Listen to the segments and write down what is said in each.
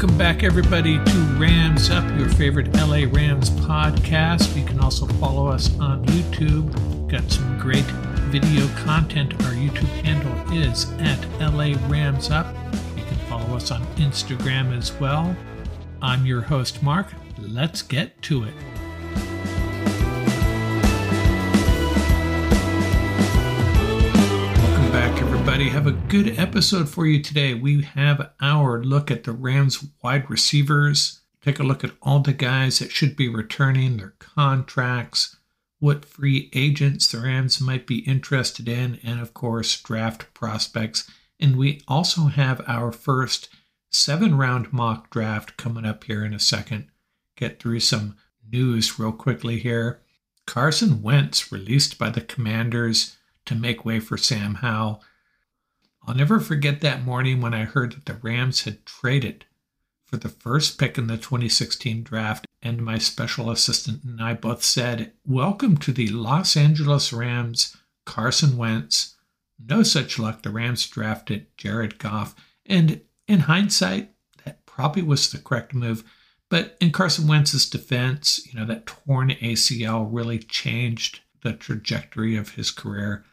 Welcome back, everybody, to Rams Up, your favorite LA Rams podcast. You can also follow us on YouTube. We've got some great video content. Our YouTube handle is at LA Rams Up. You can follow us on Instagram as well. I'm your host, Mark. Let's get to it. Welcome back, everybody. Have a good episode for you today. We have our look at the Rams wide receivers. Take a look at all the guys that should be returning, their contracts, what free agents the Rams might be interested in, and of course, draft prospects. And we also have our first 7-round mock draft coming up here in a second. Get through some news real quickly here. Carson Wentz released by the Commanders to make way for Sam Howell. I'll never forget that morning when I heard that the Rams had traded for the first pick in the 2016 draft, and my special assistant and I both said, "Welcome to the Los Angeles Rams, Carson Wentz." No such luck. The Rams drafted Jared Goff, and in hindsight, that probably was the correct move. But in Carson Wentz's defense, that torn ACL really changed the trajectory of his career.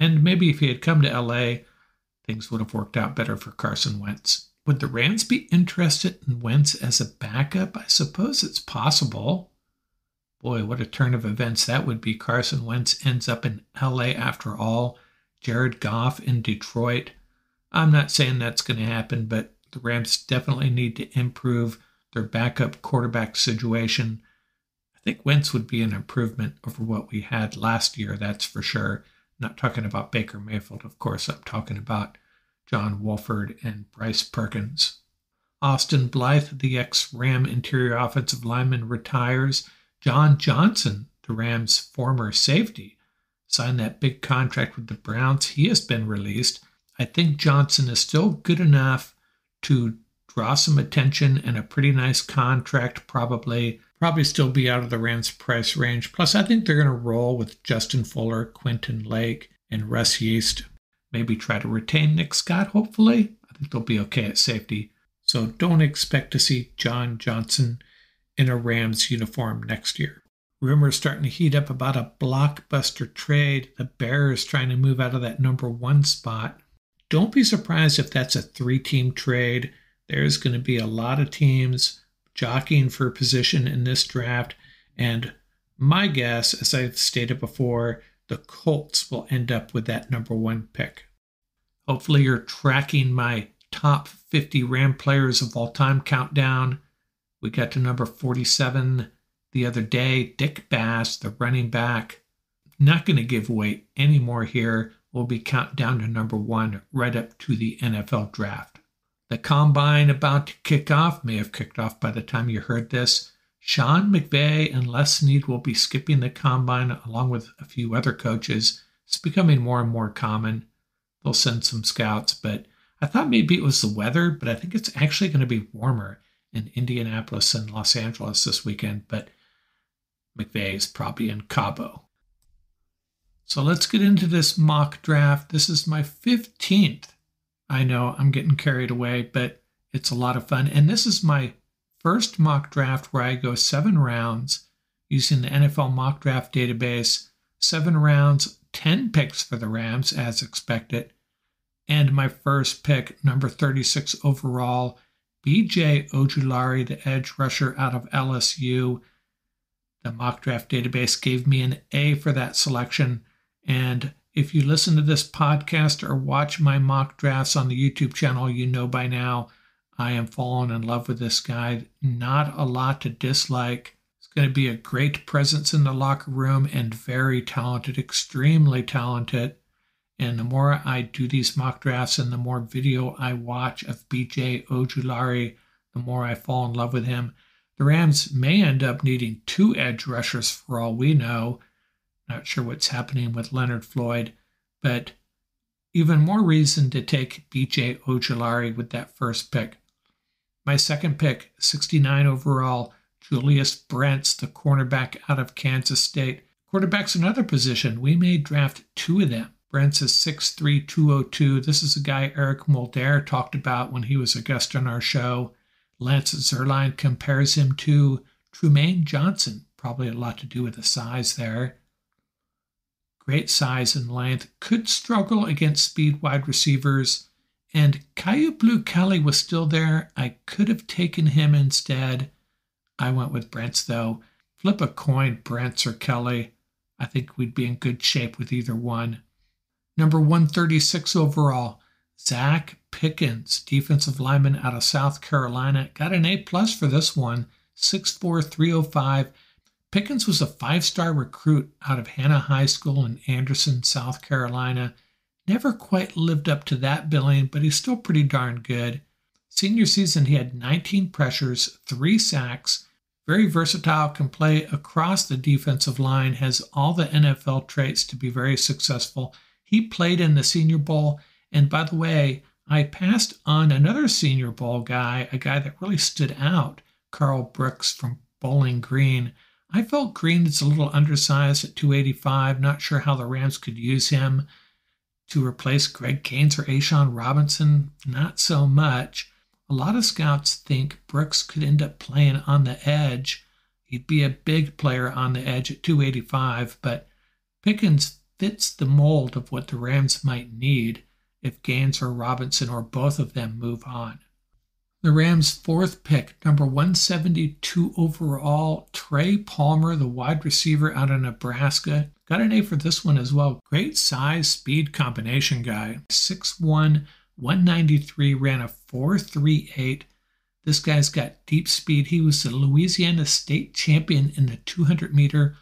And maybe if he had come to LA, things would have worked out better for Carson Wentz. Would the Rams be interested in Wentz as a backup? I suppose it's possible. Boy, what a turn of events that would be. Carson Wentz ends up in LA after all. Jared Goff in Detroit. I'm not saying that's going to happen, but the Rams definitely need to improve their backup quarterback situation. I think Wentz would be an improvement over what we had last year, that's for sure. I'm not talking about Baker Mayfield, of course. I'm talking about John Wolford and Bryce Perkins. Austin Blythe, the ex-Ram interior offensive lineman, retires. John Johnson, the Rams' former safety, signed that big contract with the Browns. He has been released. I think Johnson is still good enough to draw some attention and a pretty nice contract, probably still be out of the Rams' price range. Plus, I think they're going to roll with Justin Fuller, Quentin Lake, and Russ Yeast. Maybe try to retain Nick Scott, hopefully. I think they'll be okay at safety. So don't expect to see John Johnson in a Rams uniform next year. Rumors starting to heat up about a blockbuster trade. The Bears trying to move out of that number 1 spot. Don't be surprised if that's a 3-team trade. There's going to be a lot of teams jockeying for position in this draft. And my guess, as I've stated before, the Colts will end up with that number 1 pick. Hopefully you're tracking my top 50 Ram players of all time countdown. We got to number 47 the other day. Dick Bass, the running back. Not going to give away any more here. We'll be counting down to number 1 right up to the NFL draft. The Combine about to kick off, may have kicked off by the time you heard this. Sean McVay and Les Snead will be skipping the Combine along with a few other coaches. It's becoming more and more common. They'll send some scouts, but I thought maybe it was the weather, but I think it's actually going to be warmer in Indianapolis and Los Angeles this weekend, but McVay is probably in Cabo. So let's get into this mock draft. This is my 15th. I know I'm getting carried away, but it's a lot of fun. And this is my first mock draft where I go 7 rounds using the NFL mock draft database. 7 rounds, 10 picks for the Rams as expected. And my first pick, number 36 overall, B.J. Ojulari, the edge rusher out of LSU. The mock draft database gave me an A for that selection. And if you listen to this podcast or watch my mock drafts on the YouTube channel, you know by now I am falling in love with this guy. Not a lot to dislike. He's going to be a great presence in the locker room and very talented, extremely talented. And the more I do these mock drafts and the more video I watch of B.J. Ojulari, the more I fall in love with him. The Rams may end up needing 2 edge rushers for all we know. Not sure what's happening with Leonard Floyd, but even more reason to take B.J. Ojulari with that first pick. My second pick, 69 overall, Julius Brents, the cornerback out of Kansas State. Quarterback's another position. We may draft 2 of them. Brents is 6'3", 202. This is a guy Eric Mulder talked about when he was a guest on our show. Lance Zierlein compares him to Trumaine Johnson. Probably a lot to do with the size there. Great size and length. Could struggle against speed wide receivers. And Caillou Blue Kelly was still there. I could have taken him instead. I went with Brent's, though. Flip a coin, Brent's or Kelly. I think we'd be in good shape with either one. Number 136 overall, Zach Pickens, defensive lineman out of South Carolina. Got an A+ for this one, 6'4", 305. Pickens was a 5-star recruit out of Hannah High School in Anderson, South Carolina. Never quite lived up to that billing, but he's still pretty darn good. Senior season, he had 19 pressures, 3 sacks. Very versatile, can play across the defensive line, has all the NFL traits to be very successful. He played in the Senior Bowl, and by the way, I passed on another Senior Bowl guy, a guy that really stood out, Carl Brooks from Bowling Green. I felt Green is a little undersized at 285, not sure how the Rams could use him to replace Greg Gaines or A'Shawn Robinson, not so much. A lot of scouts think Brooks could end up playing on the edge. He'd be a big player on the edge at 285, but Pickens fits the mold of what the Rams might need if Gaines or Robinson or both of them move on. The Rams' 4th pick, number 172 overall, Trey Palmer, the wide receiver out of Nebraska. Got an A for this one as well. Great size, speed combination guy. 6'1", 193, ran a 4.38. This guy's got deep speed. He was the Louisiana State champion in the 200-meter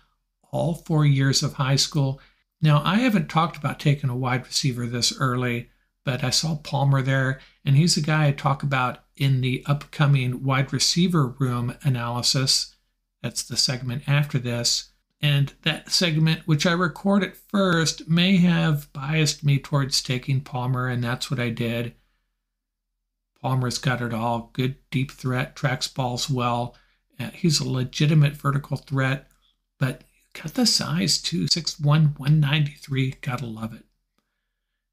all 4 years of high school. Now, I haven't talked about taking a wide receiver this early, but I saw Palmer there, and he's a guy I talk about in the upcoming wide receiver room analysis. That's the segment after this. And that segment, which I record at first, may have biased me towards taking Palmer, and that's what I did. Palmer's got it all. Good deep threat, tracks balls well. He's a legitimate vertical threat, but got the size too, 6'1", 193. Gotta love it.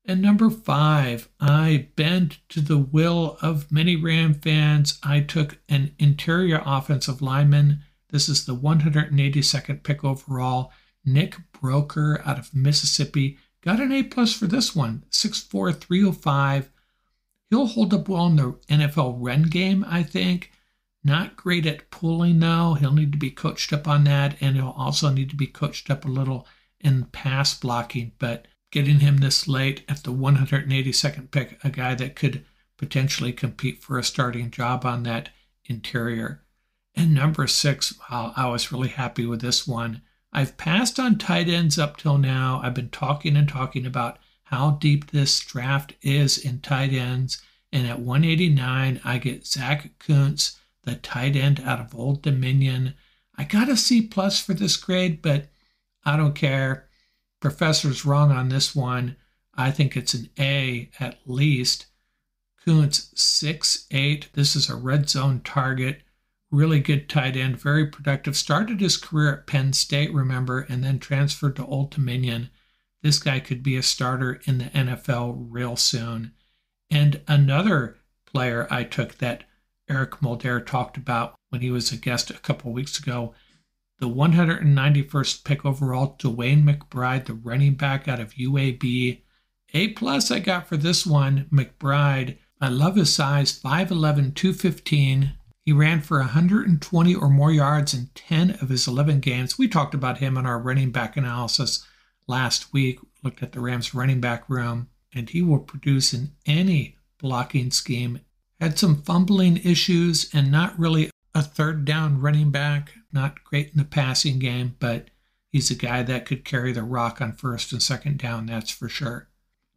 And number 5, I bent to the will of many Ram fans. I took an interior offensive lineman. This is the 182nd pick overall. Nick Broker out of Mississippi. Got an A+ for this one, 6'4", 305. He'll hold up well in the NFL run game, I think. Not great at pulling, though. He'll need to be coached up on that, and he'll also need to be coached up a little in pass blocking. But getting him this late at the 182nd pick, a guy that could potentially compete for a starting job on that interior. And number 6, wow, I was really happy with this one. I've passed on tight ends up till now. I've been talking about how deep this draft is in tight ends. And at 189, I get Zach Kuntz, the tight end out of Old Dominion. I got a C+ for this grade, but I don't care. Professor's wrong on this one. I think it's an A at least. Kuntz, 6'8". This is a red zone target. Really good tight end, very productive. Started his career at Penn State, remember, and then transferred to Old Dominion. This guy could be a starter in the NFL real soon. And another player I took that Eric Mulder talked about when he was a guest a couple weeks ago, the 191st pick overall, Dwayne McBride, the running back out of UAB. A+ I got for this one, McBride. I love his size, 5'11", 215. He ran for 120 or more yards in 10 of his 11 games. We talked about him in our running back analysis last week, looked at the Rams running back room, and he will produce in any blocking scheme. Had some fumbling issues and not really a third down running back, not great in the passing game, but he's a guy that could carry the rock on first and second down, that's for sure.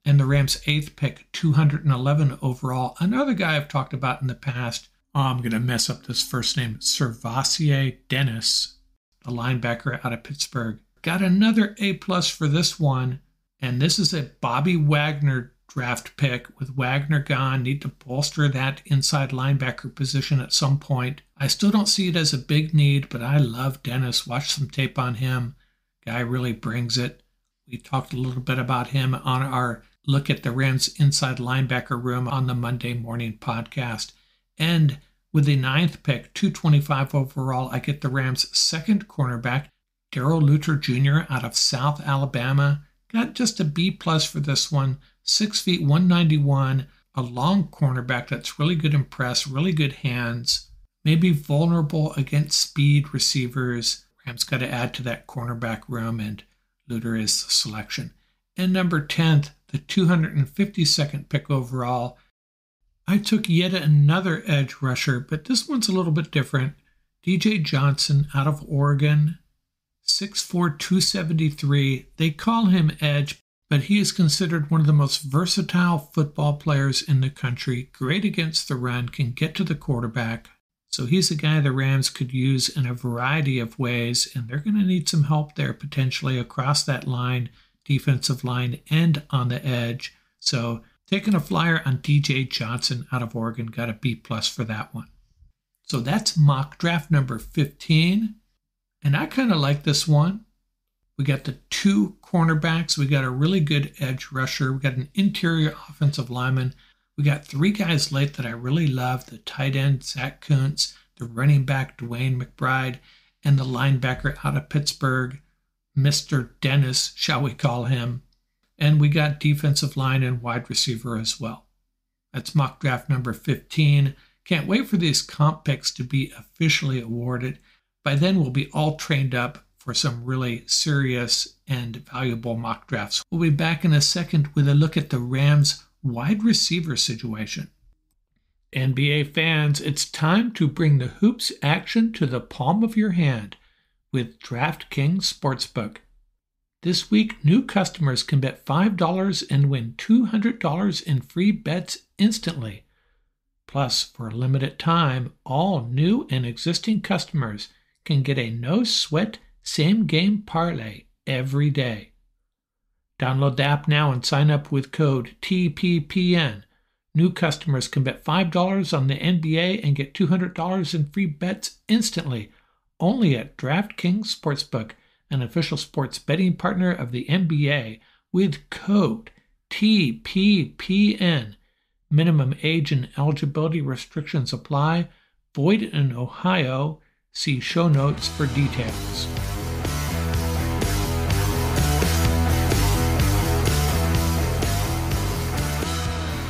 And the Rams' 8th pick, 211 overall, another guy I've talked about in the past. I'm going to mess up this first name, Servassier Dennis, the linebacker out of Pittsburgh. Got another A+ for this one, and this is a Bobby Wagner draft pick. With Wagner gone, need to bolster that inside linebacker position at some point. I still don't see it as a big need, but I love Dennis. Watch some tape on him. Guy really brings it. We talked a little bit about him on our look at the Rams inside linebacker room on the Monday morning podcast. And With the 9th pick, 225 overall, I get the Rams' second cornerback, Darrell Luter Jr. out of South Alabama. Got just a B plus for this one. 6 feet, 191, a long cornerback that's really good in press, really good hands, maybe vulnerable against speed receivers. Rams got to add to that cornerback room, and Luter is the selection. And number 10th, the 252nd pick overall, I took yet another edge rusher, but this one's a little bit different. DJ Johnson out of Oregon, 6'4", 273. They call him edge, but he is considered one of the most versatile football players in the country. Great against the run, can get to the quarterback. So he's a guy the Rams could use in a variety of ways, and they're going to need some help there potentially across that line, defensive line, and on the edge. So taking a flyer on DJ Johnson out of Oregon, got a B plus for that one. So that's mock draft number 15. And I kind of like this one. We got the 2 cornerbacks. We got a really good edge rusher. We got an interior offensive lineman. We got 3 guys late that I really love. The tight end, Zach Kuntz, the running back, Dwayne McBride, and the linebacker out of Pittsburgh, Mr. Dennis, shall we call him. And we got defensive line and wide receiver as well. That's mock draft number 15. Can't wait for these comp picks to be officially awarded. By then, we'll be all trained up for some really serious and valuable mock drafts. We'll be back in a second with a look at the Rams wide receiver situation. NBA fans, it's time to bring the hoops action to the palm of your hand with DraftKings Sportsbook. This week, new customers can bet $5 and win $200 in free bets instantly. Plus, for a limited time, all new and existing customers can get a no-sweat same-game parlay every day. Download the app now and sign up with code TPPN. New customers can bet $5 on the NBA and get $200 in free bets instantly, only at DraftKings Sportsbook, an official sports betting partner of the NBA, with code TPPN. Minimum age and eligibility restrictions apply. Void in Ohio. See show notes for details.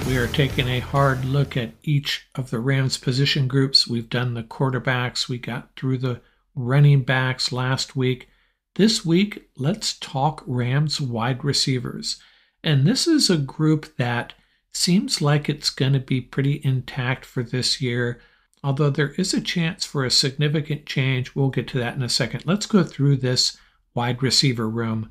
We are taking a hard look at each of the Rams position groups. We've done the quarterbacks. We got through the running backs last week. This week, let's talk Rams wide receivers. And this is a group that seems like it's going to be pretty intact for this year, although there is a chance for a significant change. We'll get to that in a second. Let's go through this wide receiver room.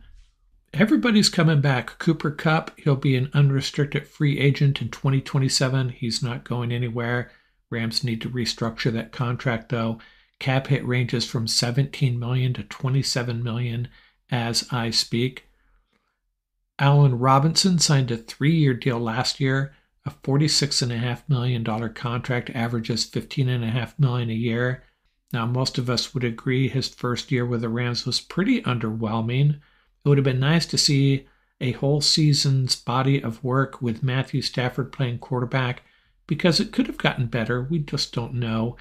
Everybody's coming back. Cooper Kupp, he'll be an unrestricted free agent in 2027. He's not going anywhere. Rams need to restructure that contract, though. Cap hit ranges from $17 million to $27 million as I speak. Allen Robinson signed a 3-year deal last year. A $46.5 million contract, averages $15.5 million a year. Now, most of us would agree his first year with the Rams was pretty underwhelming. It would have been nice to see a whole season's body of work with Matthew Stafford playing quarterback, because it could have gotten better. We just don't know.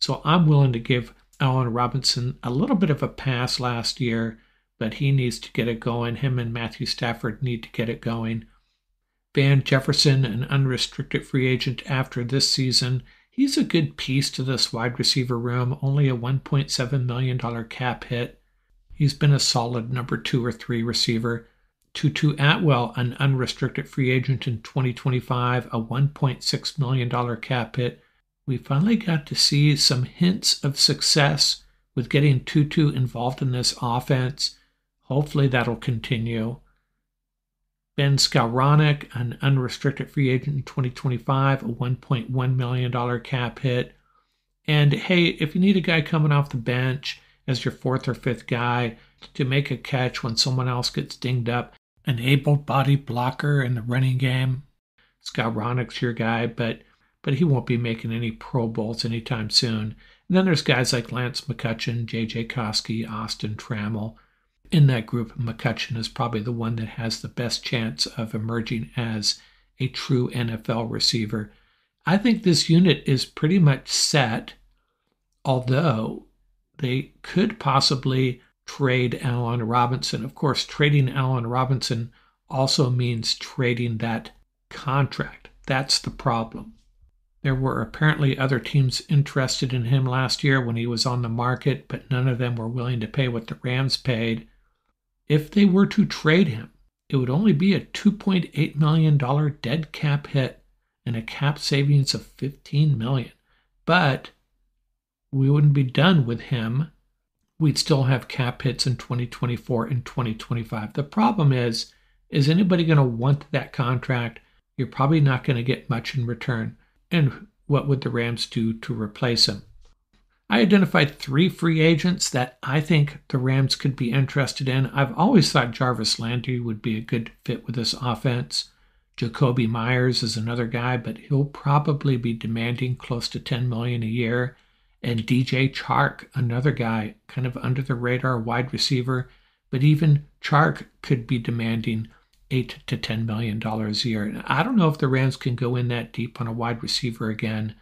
So I'm willing to give Allen Robinson a little bit of a pass last year, but he needs to get it going. Him and Matthew Stafford need to get it going. Van Jefferson, an unrestricted free agent after this season. He's a good piece to this wide receiver room, only a $1.7 million cap hit. He's been a solid number 2 or 3 receiver. Tutu Atwell, an unrestricted free agent in 2025, a $1.6 million cap hit. We finally got to see some hints of success with getting Tutu involved in this offense. Hopefully that'll continue. Ben Skowronek, an unrestricted free agent in 2025, a $1.1 million cap hit. And hey, if you need a guy coming off the bench as your 4th or 5th guy to make a catch when someone else gets dinged up, an able-bodied blocker in the running game, Skowronek's your guy, but he won't be making any Pro Bowls anytime soon. And then there's guys like Lance McCutcheon, J.J. Koski, Austin Trammell. In that group, McCutcheon is probably the one that has the best chance of emerging as a true NFL receiver. I think this unit is pretty much set, although they could possibly trade Allen Robinson. Of course, trading Allen Robinson also means trading that contract. That's the problem. There were apparently other teams interested in him last year when he was on the market, but none of them were willing to pay what the Rams paid. If they were to trade him, it would only be a $2.8 million dead cap hit and a cap savings of $15 million. But we wouldn't be done with him. We'd still have cap hits in 2024 and 2025. The problem is anybody going to want that contract? You're probably not going to get much in return. And what would the Rams do to replace him? I identified 3 free agents that I think the Rams could be interested in. I've always thought Jarvis Landry would be a good fit with this offense. Jacoby Myers is another guy, but he'll probably be demanding close to $10 million a year. And DJ Chark, another guy, kind of under the radar wide receiver, but even Chark could be demanding $8 to $10 million a year. And I don't know if the Rams can go in that deep on a wide receiver again.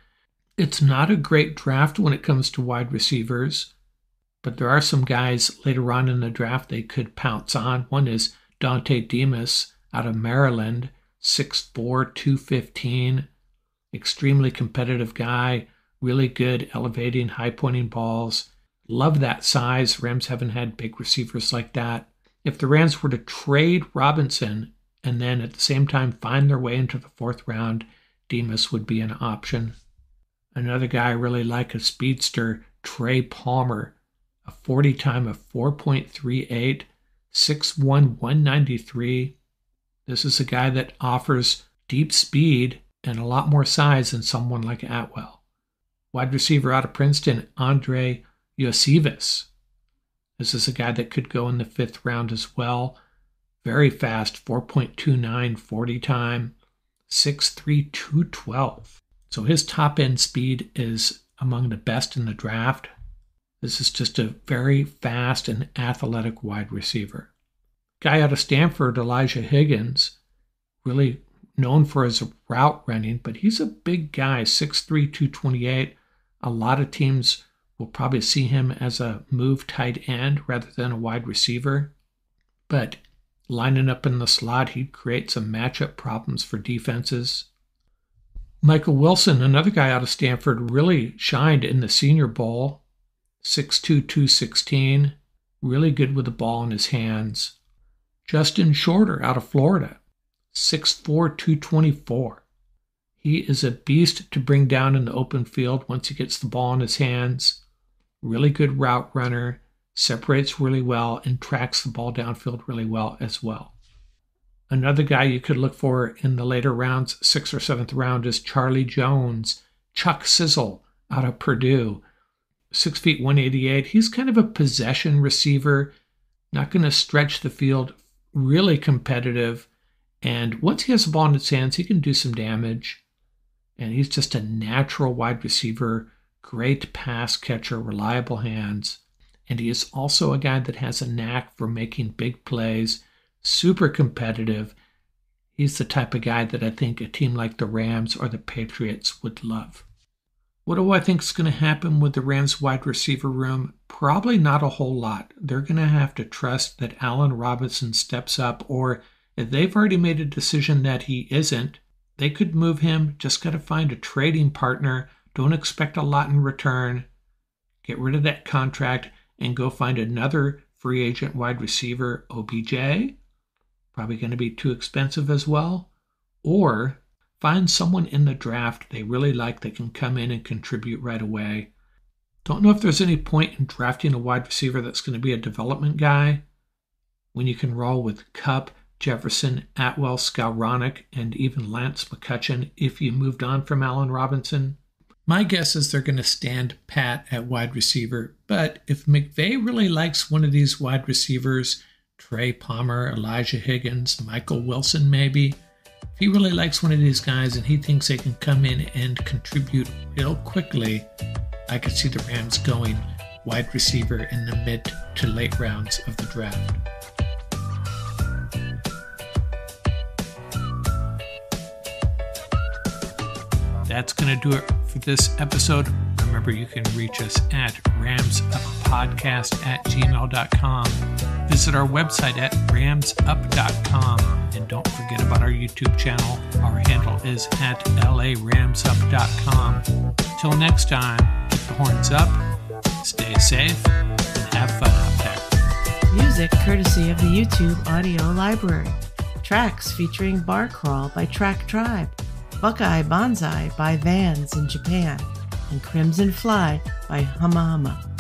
It's not a great draft when it comes to wide receivers, but there are some guys later on in the draft they could pounce on. One is Dante Demas out of Maryland, 6'4", 215, extremely competitive guy, really good elevating, high-pointing balls. Love that size. Rams haven't had big receivers like that. If the Rams were to trade Robinson and then at the same time find their way into the 4th round, Demas would be an option. Another guy I really like, a speedster, Trey Palmer, a 40 time of 4.38, 6'1", 193. This is a guy that offers deep speed and a lot more size than someone like Atwell. Wide receiver out of Princeton, Andre Yosivas. This is a guy that could go in the 5th round as well. Very fast, 4.29, 40 time, 6'3", 212. So his top end speed is among the best in the draft. This is just a very fast and athletic wide receiver. Guy out of Stanford, Elijah Higgins, really known for his route running, but he's a big guy, 6'3", 228. A lot of teams will probably see him as a move tight end rather than a wide receiver. But lining up in the slot, he'd create some matchup problems for defenses. Michael Wilson, another guy out of Stanford, really shined in the Senior Bowl. 6'2", 216, really good with the ball in his hands. Justin Shorter out of Florida, 6'4", 224. He is a beast to bring down in the open field once he gets the ball in his hands. Really good route runner, separates really well, and tracks the ball downfield really well as well. Another guy you could look for in the later rounds, 6th or 7th round, is Charlie Jones, Chuck Sizzle out of Purdue, 6 feet 188. He's kind of a possession receiver, not going to stretch the field, really competitive. And once he has the ball in his hands, he can do some damage. And he's just a natural wide receiver, great pass catcher, reliable hands. And he is also a guy that has a knack for making big plays, super competitive. He's the type of guy that I think a team like the Rams or the Patriots would love. What do I think is going to happen with the Rams wide receiver room? Probably not a whole lot. They're going to have to trust that Allen Robinson steps up, or if they've already made a decision that he isn't, they could move him. Just got to find a trading partner. Don't expect a lot in return. Get rid of that contract and go find another free agent wide receiver, OBJ. Probably going to be too expensive as well. Or find someone in the draft they really like that can come in and contribute right away. Don't know if there's any point in drafting a wide receiver that's going to be a development guy when you can roll with Kupp, Jefferson, Atwell, Skowronek, and even Lance McCutcheon if you moved on from Allen Robinson. My guess is they're going to stand pat at wide receiver, but if McVay really likes one of these wide receivers, Trey Palmer, Elijah Higgins, Michael Wilson maybe, if he really likes one of these guys and he thinks they can come in and contribute real quickly, I could see the Rams going wide receiver in the mid to late rounds of the draft. That's going to do it for this episode. Remember, you can reach us at ramsuppodcast@gmail.com. Visit our website at ramsup.com. And don't forget about our YouTube channel. Our handle is at laramsup.com. Till next time, keep the horns up, stay safe, and have fun out there. Music courtesy of the YouTube audio library. Tracks featuring Bar Crawl by Track Tribe, Buckeye Banzai by Vans in Japan, and Crimson Fly by Hama Hama.